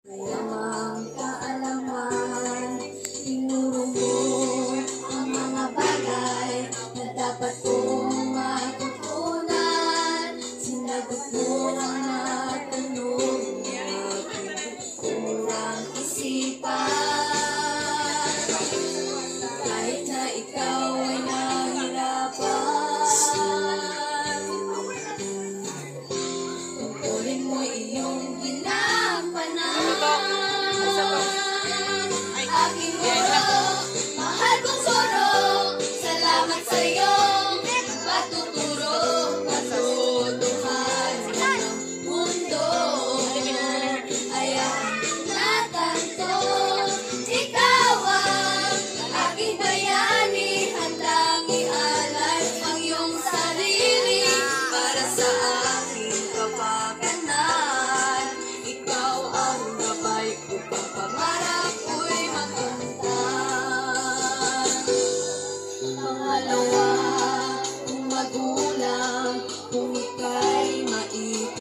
Mayamang kaalaman, tinuro mo ang mga bagay na dapat kong matutunan. Sinagot mo ang mga tanong na pinagkurang isipan. Kahit na ikaw ay nahirapan, tungkulin mo iyong ginampanan. Aking guro, mahal kong guro, salamat sa iyong patuturo, patutuhan ng mundo ay aking natanto. Ikaw ang aking bayani, handang ialay ang iyong sarili para sa aking kapakanan. Ikaw ang gabay upang